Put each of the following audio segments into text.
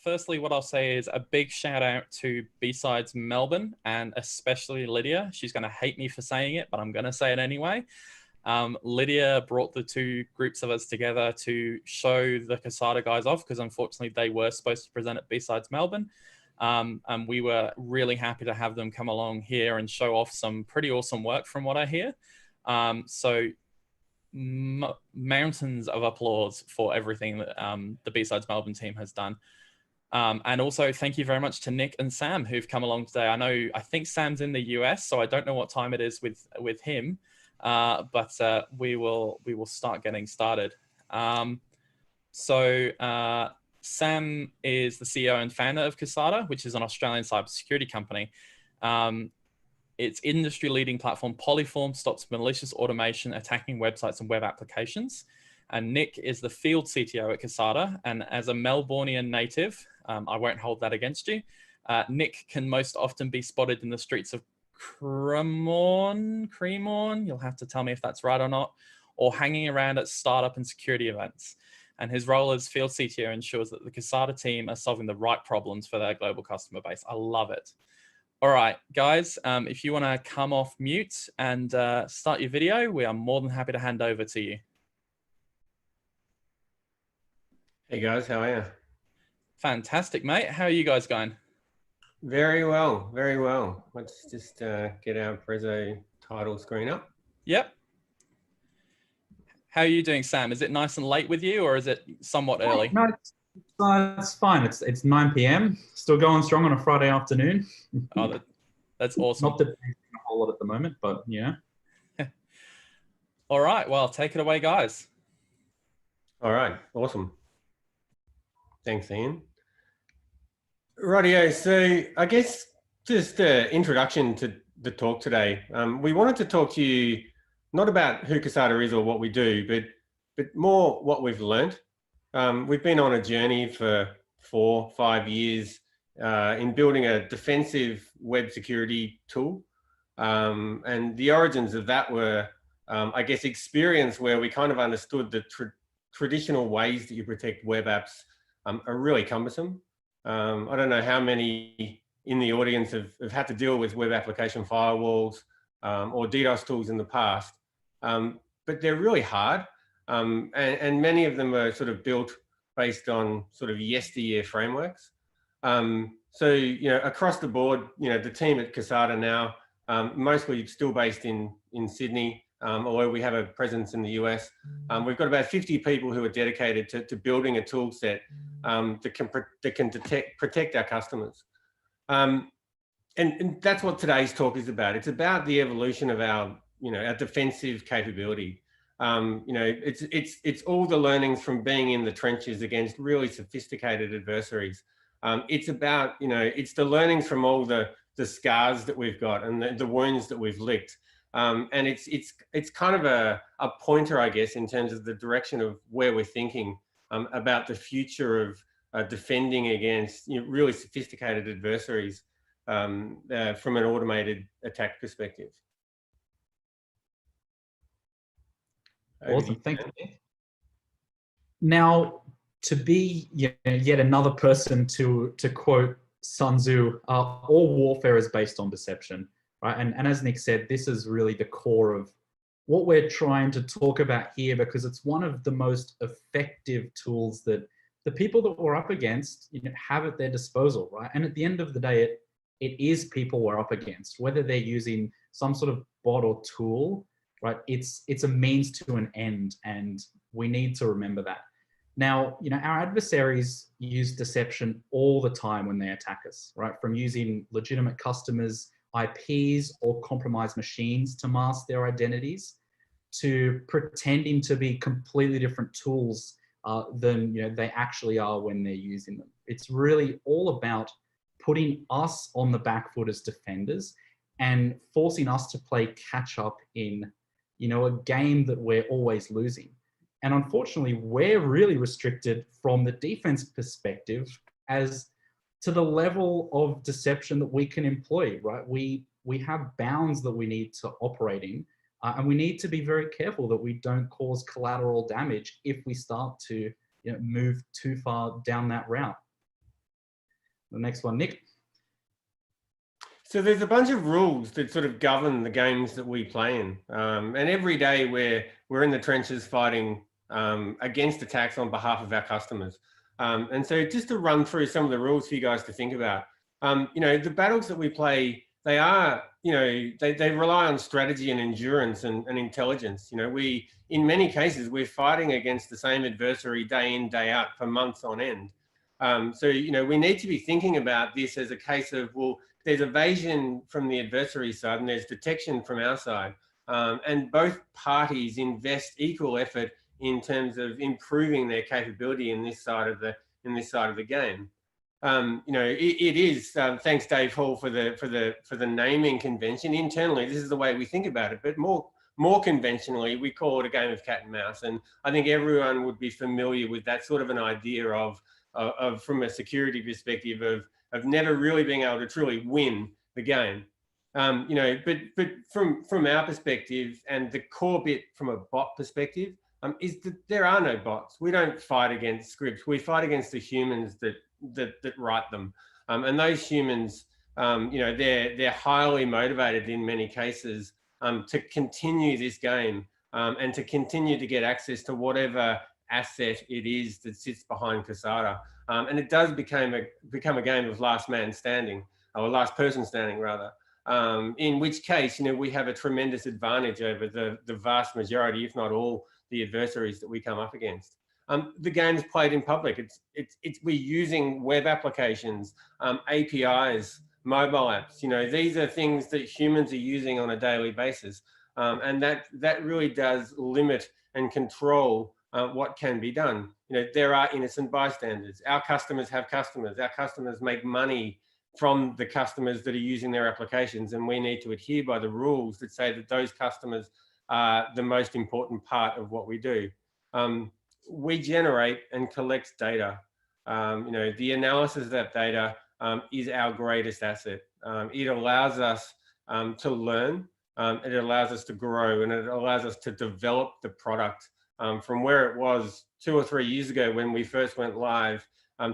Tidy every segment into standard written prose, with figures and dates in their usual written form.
Firstly, what I'll say is a big shout out to B-Sides Melbourne and especially Lydia. She's going to hate me for saying it, but I'm going to say it anyway. Lydia brought the two groups of us together to show the Casada guys off because unfortunately they were supposed to present at B-Sides Melbourne. And we were really happy to have them come along here and show off some pretty awesome work from what I hear. So mountains of applause for everything that the B-Sides Melbourne team has done. And also thank you very much to Nick and Sam who've come along today. I think Sam's in the US, so I don't know what time it is with him, but we will start getting started. Sam is the CEO and founder of Casada, which is an Australian cybersecurity company. Its industry-leading platform Polyform stops malicious automation attacking websites and web applications. And Nick is the field CTO at Casada. And as a Melbourneian native, I won't hold that against you. Nick can most often be spotted in the streets of Cremorne, you'll have to tell me if that's right or not, or hanging around at startup and security events. And his role as field CTO ensures that the Casada team are solving the right problems for their global customer base. I love it. All right, guys, if you want to come off mute and start your video, we are more than happy to hand over to you. Hey guys, how are you? Fantastic, mate. How are you guys going? Very well, very well. Let's just get our Prezzo title screen up. Yep. How are you doing, Sam? Is it nice and late with you, or is it somewhat early? No, it's fine. It's 9 p.m. Still going strong on a Friday afternoon. Oh, that's awesome. Not depending a whole lot at the moment, but yeah. All right. Well, take it away, guys. All right. Awesome. Thanks, Ian. Rightio. So I guess just an introduction to the talk today. We wanted to talk to you not about who Casada is or what we do, but more what we've learned. We've been on a journey for 4-5 years in building a defensive web security tool. And the origins of that were, I guess, experience where we kind of understood the traditional ways that you protect web apps are really cumbersome. I don't know how many in the audience have had to deal with web application firewalls or DDoS tools in the past, but they're really hard. And many of them are sort of built based on sort of yesteryear frameworks. So, you know, across the board, you know, the team at Casada now, mostly still based in Sydney, although we have a presence in the US. We've got about 50 people who are dedicated to building a tool set that can protect our customers. And that's what today's talk is about. It's about the evolution of our defensive capability. You know, it's all the learnings from being in the trenches against really sophisticated adversaries. It's about, you know, it's the learnings from all the scars that we've got and the wounds that we've licked. And it's kind of a pointer, I guess, in terms of the direction of where we're thinking about the future of defending against, you know, really sophisticated adversaries from an automated attack perspective. Awesome, thank you. Now, to be yet another person to quote Sun Tzu, all warfare is based on deception, right? And as Nick said, this is really the core of what we're trying to talk about here, because it's one of the most effective tools that the people that we're up against, you know, have at their disposal, right? And at the end of the day, it is people we're up against, whether they're using some sort of bot or tool, right? It's a means to an end, and we need to remember that. Now, you know, our adversaries use deception all the time when they attack us, right? From using legitimate customers' IPs or compromised machines to mask their identities, to pretending to be completely different tools than, you know, they actually are when they're using them. It's really all about putting us on the back foot as defenders and forcing us to play catch up in, you know, a game that we're always losing. And unfortunately, we're really restricted from the defense perspective as to the level of deception that we can employ, right? We have bounds that we need to operate in, and we need to be very careful that we don't cause collateral damage if we start to, you know, move too far down that route. The next one, Nick. So there's a bunch of rules that sort of govern the games that we play in, and every day we're in the trenches fighting against attacks on behalf of our customers. And so just to run through some of the rules for you guys to think about, you know, the battles that we play, they are, you know, they rely on strategy and endurance and intelligence. You know, in many cases, we're fighting against the same adversary day in, day out for months on end. So, you know, we need to be thinking about this as a case of, well, there's evasion from the adversary side and there's detection from our side. And both parties invest equal effort in terms of improving their capability in this side of the game. You know, it is thanks Dave Hall for the naming convention. Internally, this is the way we think about it, but more conventionally, we call it a game of cat and mouse. And I think everyone would be familiar with that sort of an idea of from a security perspective of never really being able to truly win the game. You know, but from our perspective, and the core bit from a bot perspective, is that there are no bots. We don't fight against scripts. We fight against the humans that write them. And those humans, you know, they're highly motivated in many cases to continue this game and to continue to get access to whatever asset it is that sits behind Casada. And it does become a game of last man standing, or last person standing rather. In which case, you know, we have a tremendous advantage over the vast majority, if not all, the adversaries that we come up against. The game's played in public. We're using web applications, APIs, mobile apps. You know, these are things that humans are using on a daily basis, and that really does limit and control what can be done. You know, there are innocent bystanders. Our customers have customers. Our customers make money from the customers that are using their applications, and we need to adhere by the rules that say that those customers are the most important part of what we do. We generate and collect data. You know, the analysis of that data is our greatest asset. It allows us to learn, it allows us to grow, and it allows us to develop the product from where it was 2 or 3 years ago when we first went live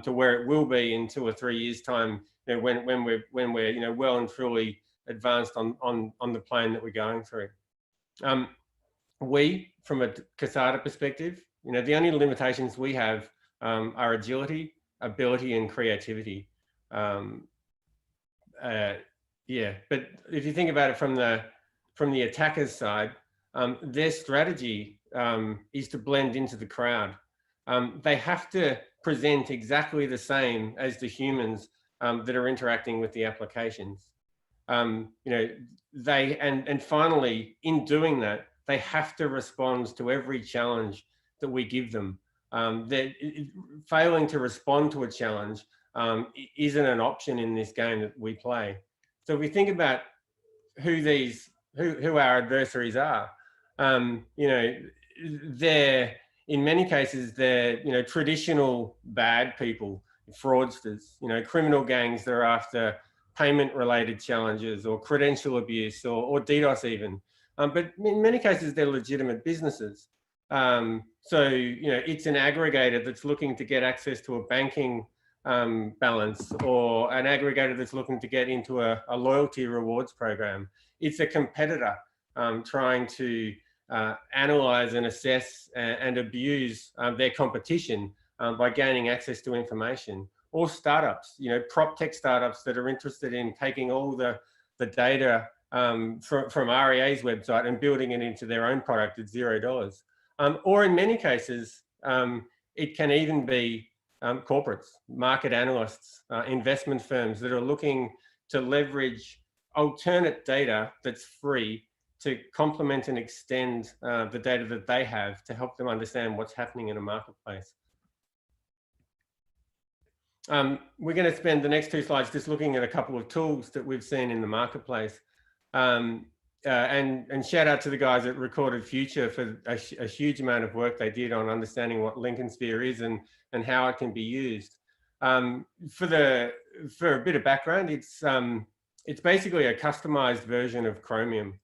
to where it will be in 2 or 3 years' time, you know, when we're you know, well and truly advanced on the plane that we're going through. We, from a Casada perspective, you know, the only limitations we have are agility, ability, and creativity. Yeah, but if you think about it from the attacker's side, their strategy is to blend into the crowd. They have to present exactly the same as the humans that are interacting with the applications. You know, and finally, in doing that, they have to respond to every challenge that we give them. Failing to respond to a challenge isn't an option in this game that we play. So if we think about who our adversaries are, you know, in many cases they're, you know, traditional bad people, fraudsters, you know, criminal gangs that are after payment-related challenges or credential abuse or DDoS even. But in many cases, they're legitimate businesses. So, you know, it's an aggregator that's looking to get access to a banking balance, or an aggregator that's looking to get into a loyalty rewards program. It's a competitor trying to analyze and assess and abuse their competition by gaining access to information. Or startups, you know, prop tech startups that are interested in taking all the data from REA's website and building it into their own product at $0. Or in many cases, it can even be corporates, market analysts, investment firms that are looking to leverage alternate data that's free to complement and extend the data that they have to help them understand what's happening in a marketplace. We're going to spend the next 2 slides just looking at a couple of tools that we've seen in the marketplace. And shout out to the guys at Recorded Future for a huge amount of work they did on understanding what Lincoln Sphere is and how it can be used. For a bit of background, it's basically a customized version of Chromium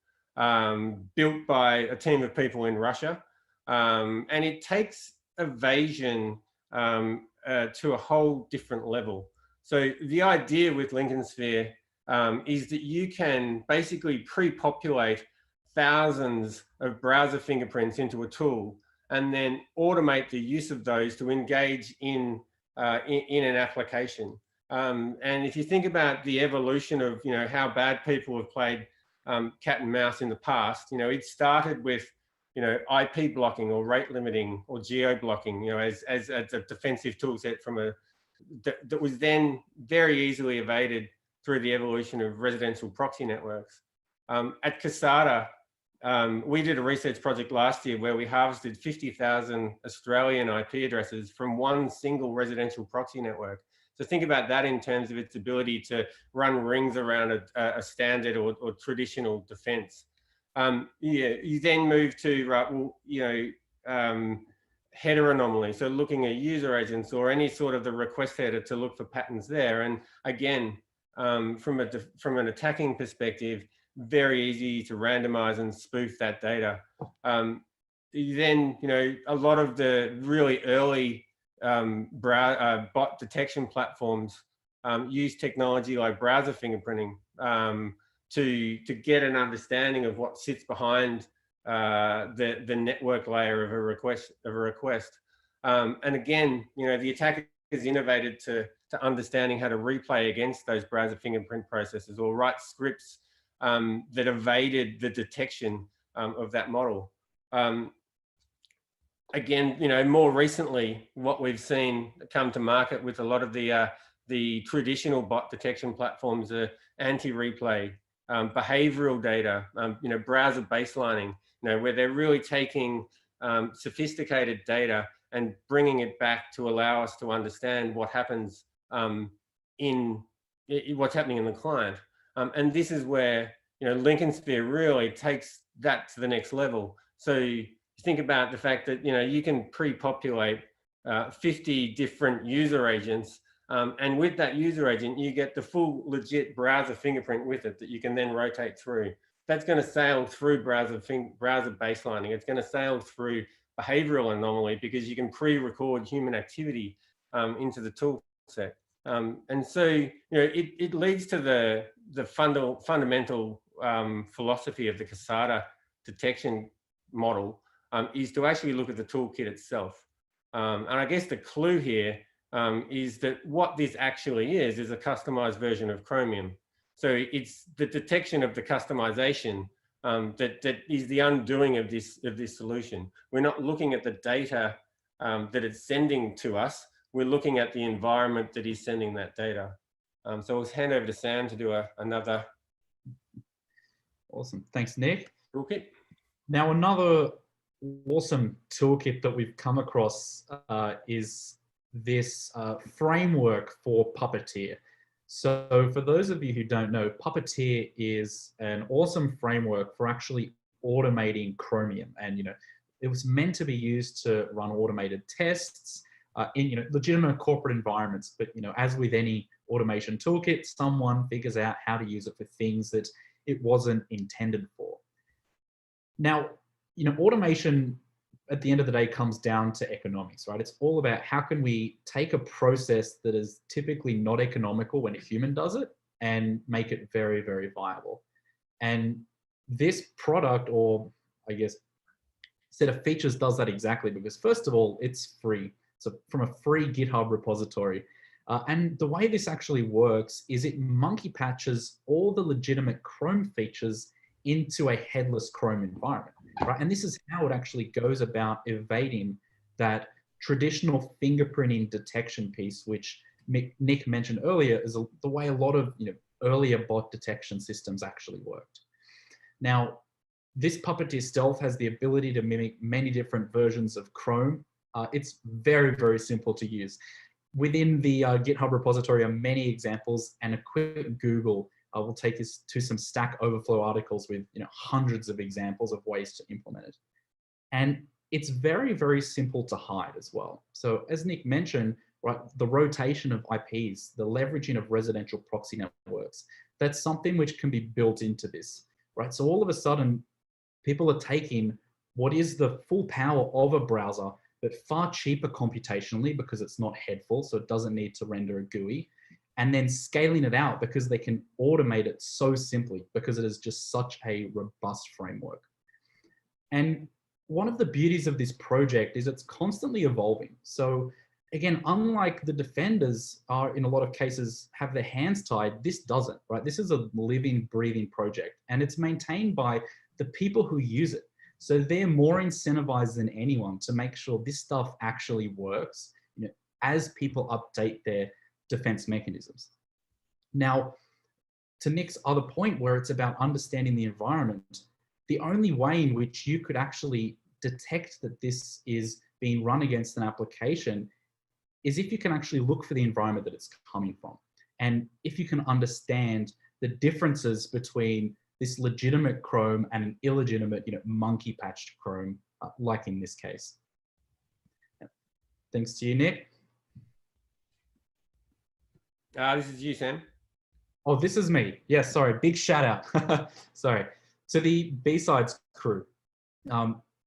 built by a team of people in Russia. And it takes evasion to a whole different level. So the idea with Lincoln Sphere is that you can basically pre-populate thousands of browser fingerprints into a tool and then automate the use of those to engage in an application. And if you think about the evolution of, how bad people have played cat and mouse in the past, it started with, IP blocking or rate limiting or geo blocking, as a defensive tool set that was then very easily evaded through the evolution of residential proxy networks. At Casada, we did a research project last year where we harvested 50,000 Australian IP addresses from one single residential proxy network. So think about that in terms of its ability to run rings around a standard or traditional defense. You then move to, header anomaly. So looking at user agents or any sort of the request header to look for patterns there. And again, from an attacking perspective, very easy to randomize and spoof that data. Then, a lot of the really early bot detection platforms use technology like browser fingerprinting to get an understanding of what sits behind the network layer of a request. And again, the attacker is innovated to understanding how to replay against those browser fingerprint processes or write scripts that evaded the detection of that model. Again, more recently, what we've seen come to market with a lot of the traditional bot detection platforms are anti-replay, behavioral data, browser baselining, where they're really taking sophisticated data and bringing it back to allow us to understand what happens what's happening in the client. And this is where, Lincoln Sphere really takes that to the next level. So you think about the fact that, you can pre-populate 50 different user agents. And with that user agent, you get the full legit browser fingerprint with it that you can then rotate through. That's going to sail through browser baselining. It's going to sail through behavioral anomaly because you can pre-record human activity into the tool set. And so, it leads to the fundamental philosophy of the Casada detection model is to actually look at the toolkit itself. And I guess the clue here is that what this actually is a customized version of Chromium. So it's the detection of the customization that is the undoing of this solution. We're not looking at the data that it's sending to us. We're looking at the environment that is sending that data. So I'll hand over to Sam to do another. Awesome. Thanks, Nick. Toolkit. Now, another awesome toolkit that we've come across is this framework for Puppeteer. So for those of you who don't know, Puppeteer is an awesome framework for actually automating Chromium. And, it was meant to be used to run automated tests in, legitimate corporate environments. But, as with any automation toolkit, someone figures out how to use it for things that it wasn't intended for. Now, automation at the end of the day comes down to economics, right? It's all about how can we take a process that is typically not economical when a human does it and make it very, very viable. And this product, or I guess set of features, does that exactly, because first of all, it's free. So from a free GitHub repository. And the way this actually works is it monkey patches all the legitimate Chrome features into a headless Chrome environment, right? And this is how it actually goes about evading that traditional fingerprinting detection piece, which Nick mentioned earlier, is the way a lot of earlier bot detection systems actually worked. Now, this Puppeteer Stealth has the ability to mimic many different versions of Chrome. It's very, very simple to use. Within the GitHub repository are many examples, and a quick Google will take us to some Stack Overflow articles with hundreds of examples of ways to implement it. And it's very, very simple to hide as well. So as Nick mentioned, right, the rotation of IPs, the leveraging of residential proxy networks, that's something which can be built into this, right? So all of a sudden, people are taking what is the full power of a browser, but far cheaper computationally because it's not headful, so it doesn't need to render a GUI, and then scaling it out because they can automate it so simply because it is just such a robust framework. And one of the beauties of this project is it's constantly evolving. So again, unlike the defenders are in a lot of cases have their hands tied, this doesn't, right? This is a living, breathing project, and it's maintained by the people who use it. So they're more incentivized than anyone to make sure this stuff actually works, you know, as people update their defense mechanisms. Now, to Nick's other point where it's about understanding the environment, the only way in which you could actually detect that this is being run against an application is if you can actually look for the environment that it's coming from. And if you can understand the differences between this legitimate Chrome and an illegitimate, you know, monkey patched Chrome, like in this case. Thanks to you, Nick. This is you, Sam. Oh, this is me. Yeah, sorry, big shout out. Sorry. To the B-Sides crew,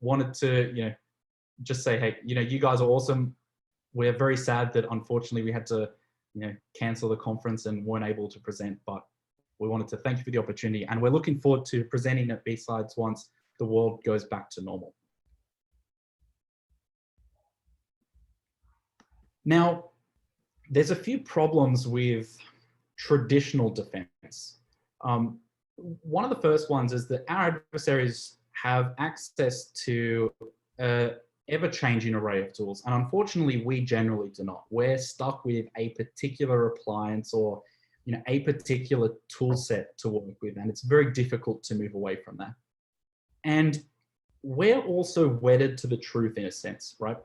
wanted to, you know, just say, hey, you know, you guys are awesome. We're very sad that unfortunately we had to, you know, cancel the conference and weren't able to present, but we wanted to thank you for the opportunity, and we're looking forward to presenting at B-Sides once the world goes back to normal. Now, there's a few problems with traditional defense. One of the first ones is that our adversaries have access to an ever-changing array of tools, and unfortunately, we generally do not. We're stuck with a particular appliance or, you know, a particular tool set to work with, and it's very difficult to move away from that. And we're also wedded to the truth in a sense, right?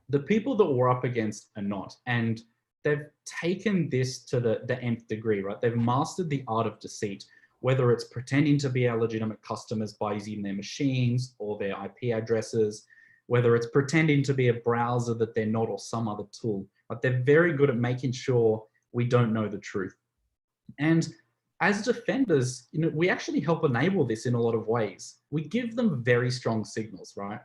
The people that we're up against are not, and they've taken this to the nth degree, right? They've mastered the art of deceit, whether it's pretending to be our legitimate customers by using their machines or their IP addresses, whether it's pretending to be a browser that they're not or some other tool. But they're very good at making sure we don't know the truth. And as defenders, you know, we actually help enable this in a lot of ways. We give them very strong signals, right?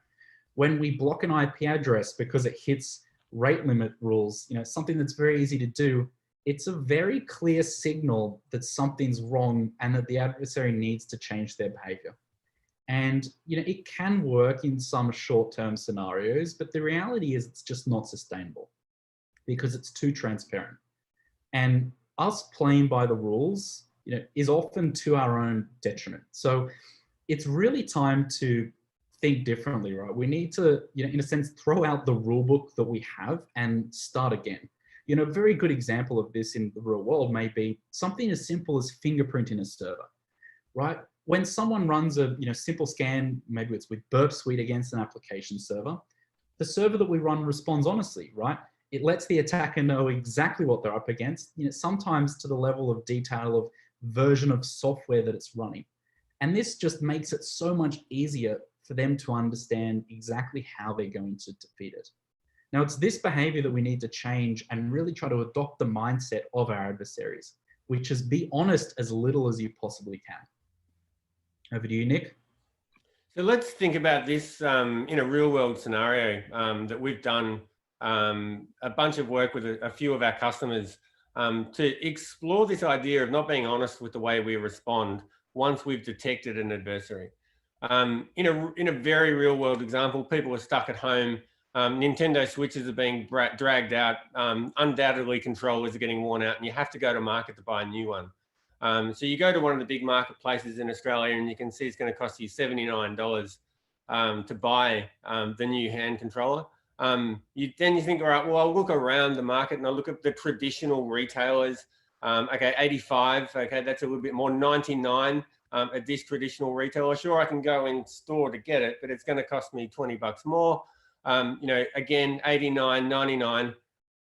When we block an IP address because it hits rate limit rules, you know, something that's very easy to do, it's a very clear signal that something's wrong and that the adversary needs to change their behavior. And, you know, it can work in some short-term scenarios, but the reality is it's just not sustainable because it's too transparent. And us playing by the rules, you know, is often to our own detriment. So it's really time to think differently, right? We need to, you know, in a sense, throw out the rule book that we have and start again. You know, a very good example of this in the real world may be something as simple as fingerprinting a server, right? When someone runs a, you know, simple scan, maybe it's with Burp Suite against an application server, the server that we run responds honestly, right? It lets the attacker know exactly what they're up against, you know, sometimes to the level of detail of version of software that it's running. And this just makes it so much easier for them to understand exactly how they're going to defeat it. Now, it's this behavior that we need to change and really try to adopt the mindset of our adversaries, which is be honest as little as you possibly can. Over to you, Nick. So let's think about this in a real world scenario that we've done a bunch of work with a few of our customers to explore this idea of not being honest with the way we respond once we've detected an adversary. In a very real world example, people are stuck at home. Nintendo Switches are being dragged out. Undoubtedly, controllers are getting worn out, and you have to go to market to buy a new one. So you go to one of the big marketplaces in Australia, and you can see it's going to cost you $79 to buy the new hand controller. Then you think, all right, well, I'll look around the market and I'll look at the traditional retailers. Okay, 85. Okay, that's a little bit more. 99 at this traditional retailer. Sure, I can go in store to get it, but it's going to cost me 20 bucks more. You know, again, 89, 99,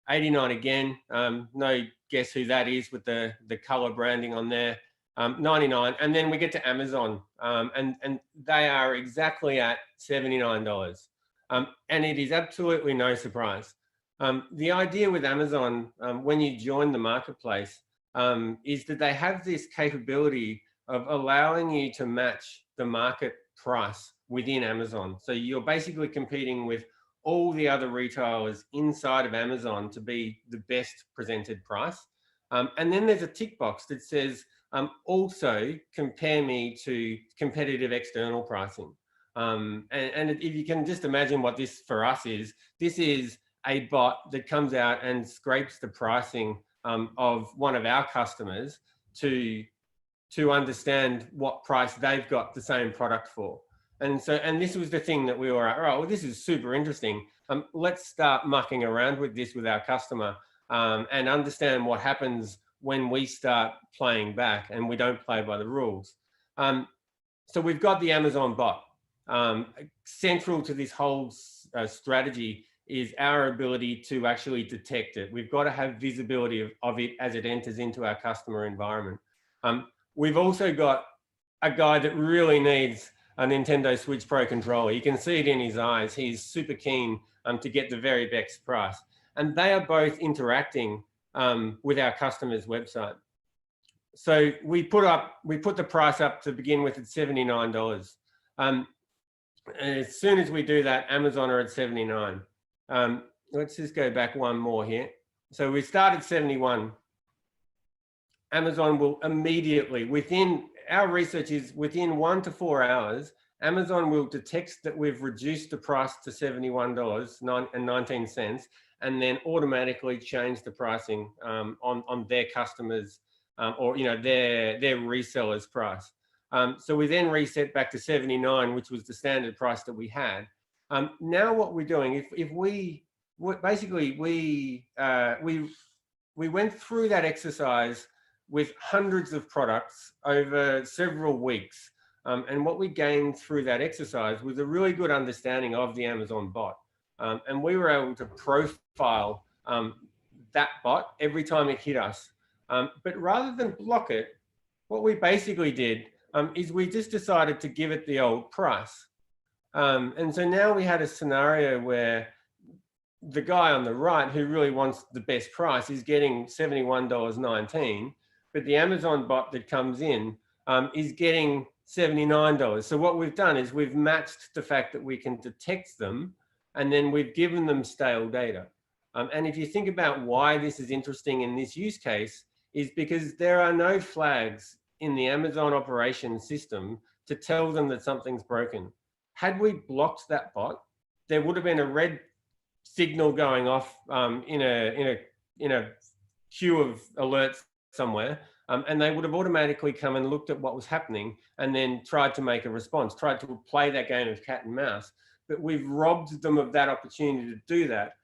89 again. No guess who that is with the color branding on there. 99, and then we get to Amazon, and they are exactly at $79. And it is absolutely no surprise. The idea with Amazon, when you join the marketplace, is that they have this capability of allowing you to match the market price within Amazon. So you're basically competing with all the other retailers inside of Amazon to be the best presented price. And then there's a tick box that says, also compare me to competitive external pricing. And if you can just imagine what this for us is, this is a bot that comes out and scrapes the pricing of one of our customers to understand what price they've got the same product for. And this was the thing that we were at, oh, well, this is super interesting. Let's start mucking around with this with our customer and understand what happens when we start playing back and we don't play by the rules. So we've got the Amazon bot. Central to this whole strategy is our ability to actually detect it. We've got to have visibility of it as it enters into our customer environment. We've also got a guy that really needs a Nintendo Switch Pro controller. You can see it in his eyes. He's super keen to get the very best price. And they are both interacting with our customer's website. So we put the price up to begin with at $79. And as soon as we do that, Amazon are at 79. Let's just go back one more here. So we start at 71. Amazon will immediately, within our research is within 1 to 4 hours, Amazon will detect that we've reduced the price to $71.19 and then automatically change the pricing on their customers or their resellers price. So we then reset back to 79, which was the standard price that we had. Now what we're doing, if we went through that exercise with hundreds of products over several weeks. And what we gained through that exercise was a really good understanding of the Amazon bot. And we were able to profile that bot every time it hit us. But rather than block it, what we basically did is we just decided to give it the old price. And so now we had a scenario where the guy on the right who really wants the best price is getting $71.19, but the Amazon bot that comes in is getting $79. So what we've done is we've matched the fact that we can detect them, and then we've given them stale data. And if you think about why this is interesting in this use case, is because there are no flags in the Amazon operations system to tell them that something's broken. Had we blocked that bot, there would have been a red signal going off in a queue of alerts somewhere, and they would have automatically come and looked at what was happening and then tried to make a response, tried to play that game of cat and mouse. But we've robbed them of that opportunity to do that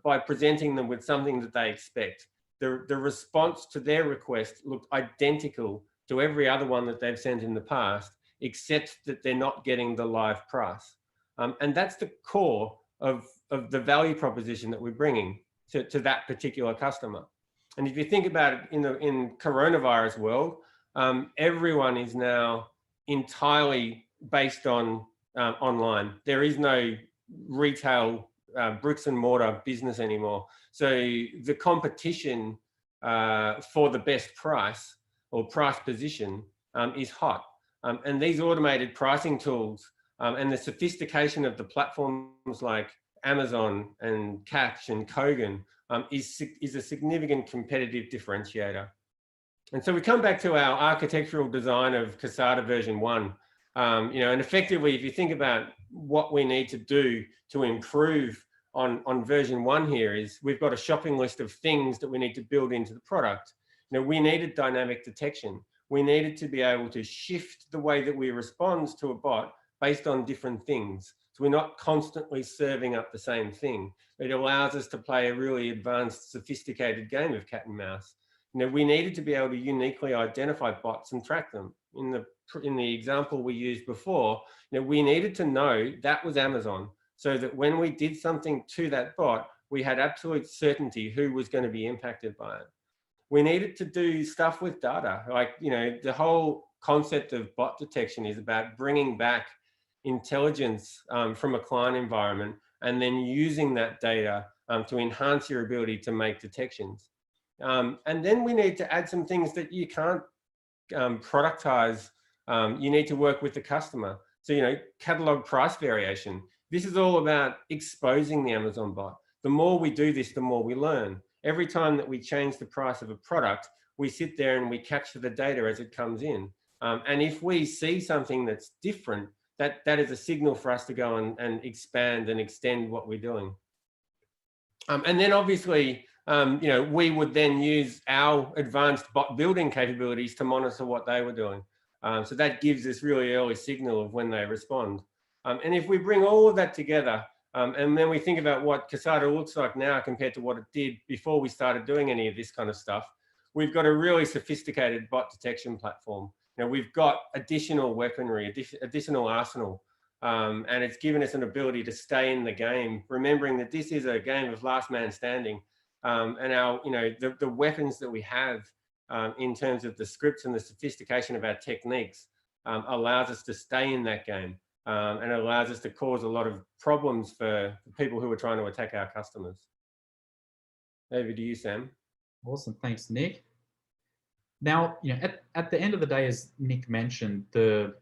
by presenting them with something that they expect. The response to their request looked identical to every other one that they've sent in the past, except that they're not getting the live price. And that's the core of the value proposition that we're bringing to that particular customer. And if you think about it in coronavirus world, everyone is now entirely based on online. There is no retail bricks and mortar business anymore. So the competition for the best price or price position is hot. And these automated pricing tools and the sophistication of the platforms like Amazon and Catch and Kogan is a significant competitive differentiator. And so we come back to our architectural design of Casada version 1. And effectively, if you think about what we need to do to improve on version 1 here, is we've got a shopping list of things that we need to build into the product. We needed dynamic detection. We needed to be able to shift the way that we respond to a bot based on different things. So we're not constantly serving up the same thing. It allows us to play a really advanced, sophisticated game of cat and mouse. We needed to be able to uniquely identify bots and track them. In the example we used before, we needed to know that was Amazon, so that when we did something to that bot, we had absolute certainty who was going to be impacted by it. We needed to do stuff with data. Like, the whole concept of bot detection is about bringing back intelligence from a client environment and then using that data to enhance your ability to make detections. And then we need to add some things that you can't productize. You need to work with the customer. So, catalog price variation. This is all about exposing the Amazon bot. The more we do this, the more we learn. every time that we change the price of a product, we sit there and we capture the data as it comes in. And if we see something that's different, that is a signal for us to go and expand and extend what we're doing. And then obviously, you know, we would then use our advanced bot building capabilities to monitor what they were doing. So that gives us really early signal of when they respond. And if we bring all of that together, and then we think about what Casada looks like now compared to what it did before we started doing any of this kind of stuff, we've got a really sophisticated bot detection platform. You know, we've got additional weaponry, additional arsenal, and it's given us an ability to stay in the game, remembering that this is a game of last man standing, and our, you know, the weapons that we have in terms of the scripts and the sophistication of our techniques allows us to stay in that game, and it allows us to cause a lot of problems for people who are trying to attack our customers. Over to you, Sam. Awesome, thanks, Nick. Now, you know, at the end of the day, as Nick mentioned, the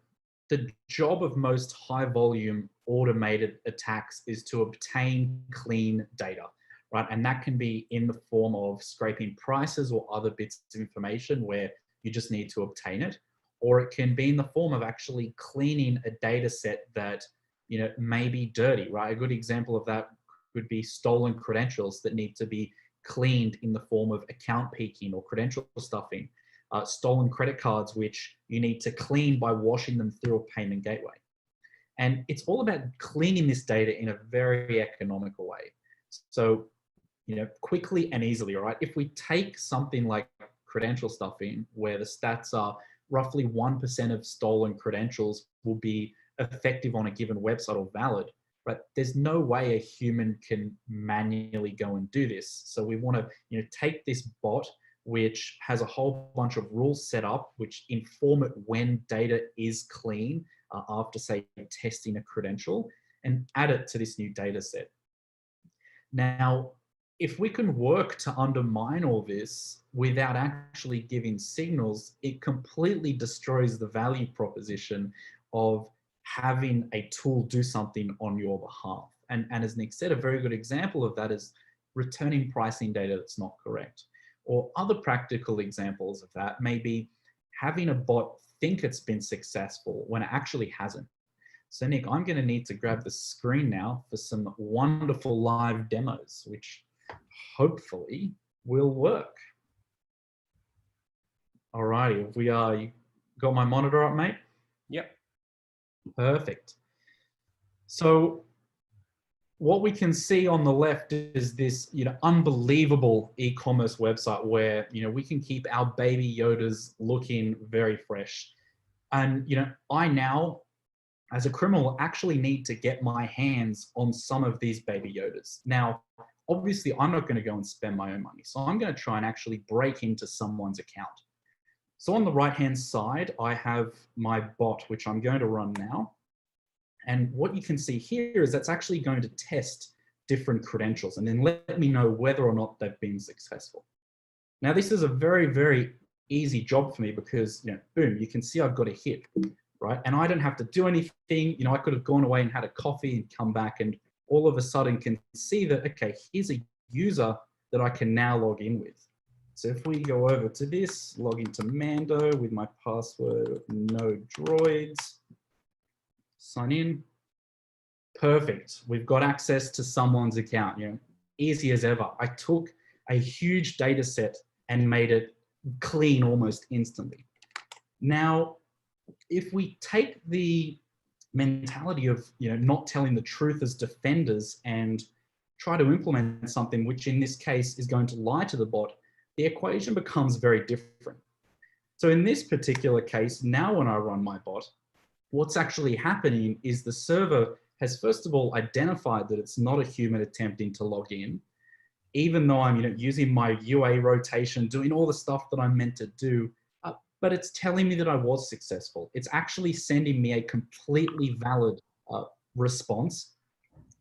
job of most high volume automated attacks is to obtain clean data, right? And that can be in the form of scraping prices or other bits of information where you just need to obtain it, or it can be in the form of actually cleaning a data set that, you know, may be dirty, right? A good example of that would be stolen credentials that need to be cleaned in the form of account peeking or credential stuffing. Stolen credit cards, which you need to clean by washing them through a payment gateway. And it's all about cleaning this data in a very economical way. So, you know, quickly and easily, right? If we take something like credential stuffing, where the stats are roughly 1% of stolen credentials will be effective on a given website or valid, right? There's no way a human can manually go and do this. So we want to, you know, take this bot, which has a whole bunch of rules set up, which inform it when data is clean after, say, testing a credential, and add it to this new data set. Now, if we can work to undermine all this without actually giving signals, it completely destroys the value proposition of having a tool do something on your behalf. And as Nick said, a very good example of that is returning pricing data that's not correct. Or other practical examples of that may be having a bot think it's been successful when it actually hasn't. So Nick, I'm going to need to grab the screen now for some wonderful live demos, which hopefully will work. All righty, you got my monitor up, mate? Yep. Perfect. So what we can see on the left is this, you know, unbelievable e-commerce website where, you know, we can keep our baby Yodas looking very fresh. And, you know, I now, as a criminal, actually need to get my hands on some of these baby Yodas. Now, obviously, I'm not going to go and spend my own money. So I'm going to try and actually break into someone's account. So on the right-hand side, I have my bot, which I'm going to run now. And what you can see here is that's actually going to test different credentials and then let me know whether or not they've been successful. Now, this is a very, very easy job for me because, you know, boom, you can see I've got a hit, right? And I don't have to do anything. You know, I could have gone away and had a coffee and come back and all of a sudden can see that, okay, here's a user that I can now log in with. So if we go over to this, log into Mando with my password, no droids, sign in. Perfect. We've got access to someone's account. You know, easy as ever. I took a huge data set and made it clean almost instantly. Now, if we take the mentality of, you know, not telling the truth as defenders and try to implement something which in this case is going to lie to the bot, the equation becomes very different. So in this particular case, now when I run my bot, what's actually happening is the server has first of all identified that it's not a human attempting to log in, even though I'm, you know, using my UA rotation, doing all the stuff that I'm meant to do, but it's telling me that I was successful. It's actually sending me a completely valid response,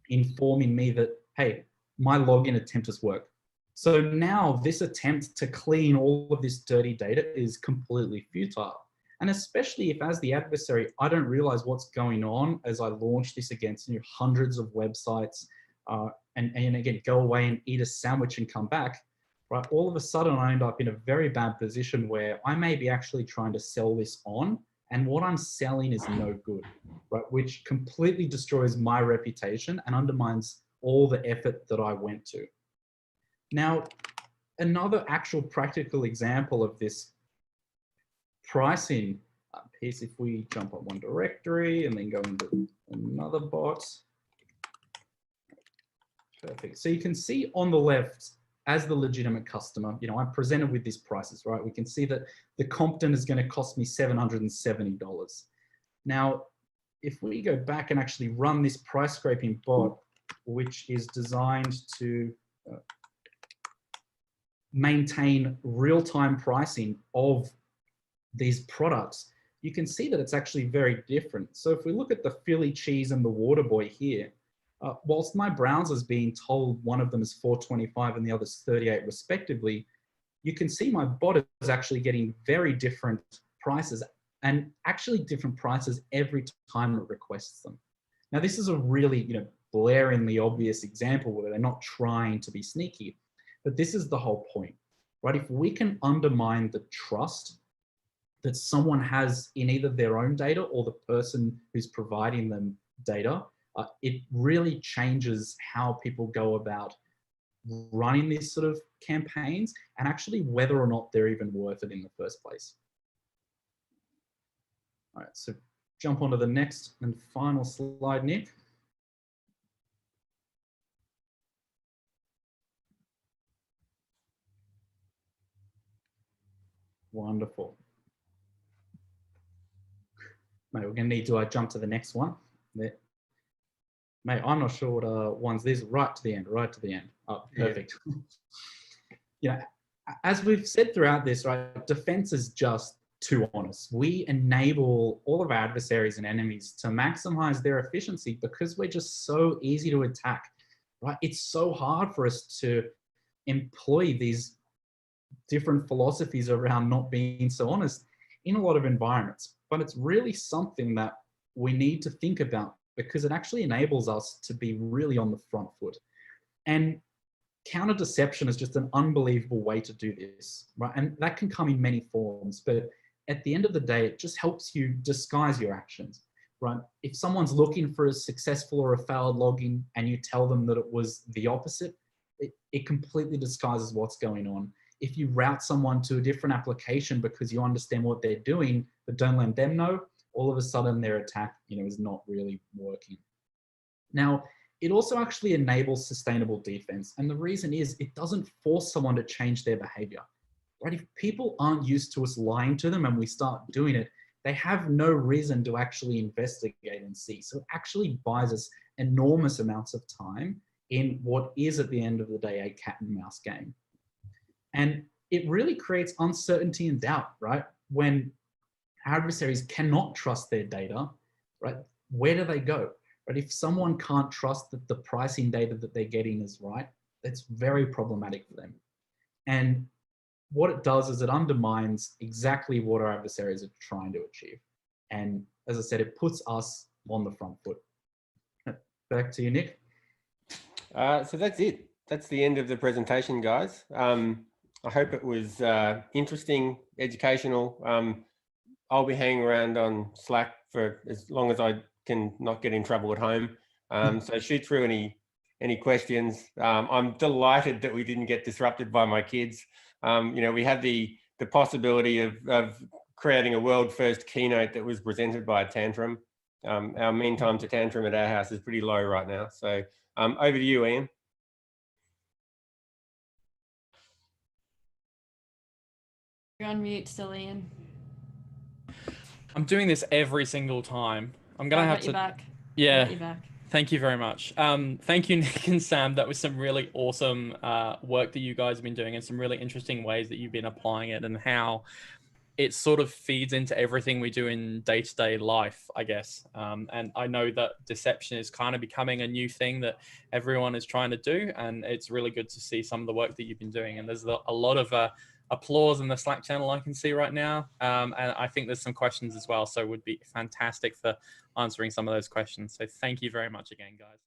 informing me that, hey, my login attempt has worked. So now this attempt to clean all of this dirty data is completely futile. And especially if as the adversary, I don't realize what's going on as I launch this against, you know, hundreds of websites and again, go away and eat a sandwich and come back, right? All of a sudden I end up in a very bad position where I may be actually trying to sell this on, and what I'm selling is no good, right? Which completely destroys my reputation and undermines all the effort that I went to. Now, another actual practical example of this pricing piece, if we jump on one directory and then go into another bot. Perfect. So you can see on the left, as the legitimate customer, you know, I'm presented with these prices, right? We can see that the Compton is going to cost me $770. Now, if we go back and actually run this price scraping bot, which is designed to maintain real-time pricing of these products, you can see that it's actually very different. So if we look at the Philly cheese and the water boy here, whilst my browser's being told one of them is $4.25 and the other's $38 respectively, you can see my bot is actually getting very different prices, and actually different prices every time it requests them. Now, this is a really, you know, blaringly obvious example where they're not trying to be sneaky, but this is the whole point, right? If we can undermine the trust that someone has in either their own data or the person who's providing them data, it really changes how people go about running these sort of campaigns and actually whether or not they're even worth it in the first place. All right, so jump onto the next and final slide, Nick. Wonderful. Mate, we're going to need to jump to the next one. Mate, I'm not sure what one's this. Right to the end, right to the end. Oh, perfect. Yeah. You know, as we've said throughout this, right, defense is just too honest. We enable all of our adversaries and enemies to maximize their efficiency because we're just so easy to attack, right? It's so hard for us to employ these different philosophies around not being so honest in a lot of environments. But it's really something that we need to think about because it actually enables us to be really on the front foot. And counter deception is just an unbelievable way to do this, right? And that can come in many forms, but at the end of the day, it just helps you disguise your actions, right? If someone's looking for a successful or a failed login and you tell them that it was the opposite, it completely disguises what's going on. If you route someone to a different application because you understand what they're doing, but don't let them know, all of a sudden their attack, you know, is not really working. Now, it also actually enables sustainable defense. And the reason is it doesn't force someone to change their behavior, right? If people aren't used to us lying to them and we start doing it, they have no reason to actually investigate and see. So it actually buys us enormous amounts of time in what is at the end of the day, a cat and mouse game. And it really creates uncertainty and doubt, right? When adversaries cannot trust their data, right? Where do they go? But if someone can't trust that the pricing data that they're getting is right, that's very problematic for them. And what it does is it undermines exactly what our adversaries are trying to achieve. And as I said, it puts us on the front foot. Back to you, Nick. So that's it. That's the end of the presentation, guys. I hope it was interesting, educational. I'll be hanging around on Slack for as long as I can not get in trouble at home. So shoot through any questions. I'm delighted that we didn't get disrupted by my kids. You know, we had the possibility of creating a world first keynote that was presented by a tantrum. Our mean time to tantrum at our house is pretty low right now. So over to you, Ian. You're on mute still, Ian. I'm doing this every single time. I'm gonna have to. You back. Yeah. You back. Thank you very much. Thank you, Nick and Sam. That was some really awesome work that you guys have been doing and some really interesting ways that you've been applying it and how it sort of feeds into everything we do in day-to-day life, I guess. And I know that deception is kind of becoming a new thing that everyone is trying to do. And it's really good to see some of the work that you've been doing. And there's a lot of applause in the Slack channel I can see right now. And I think there's some questions as well. So it would be fantastic for answering some of those questions. So thank you very much again, guys.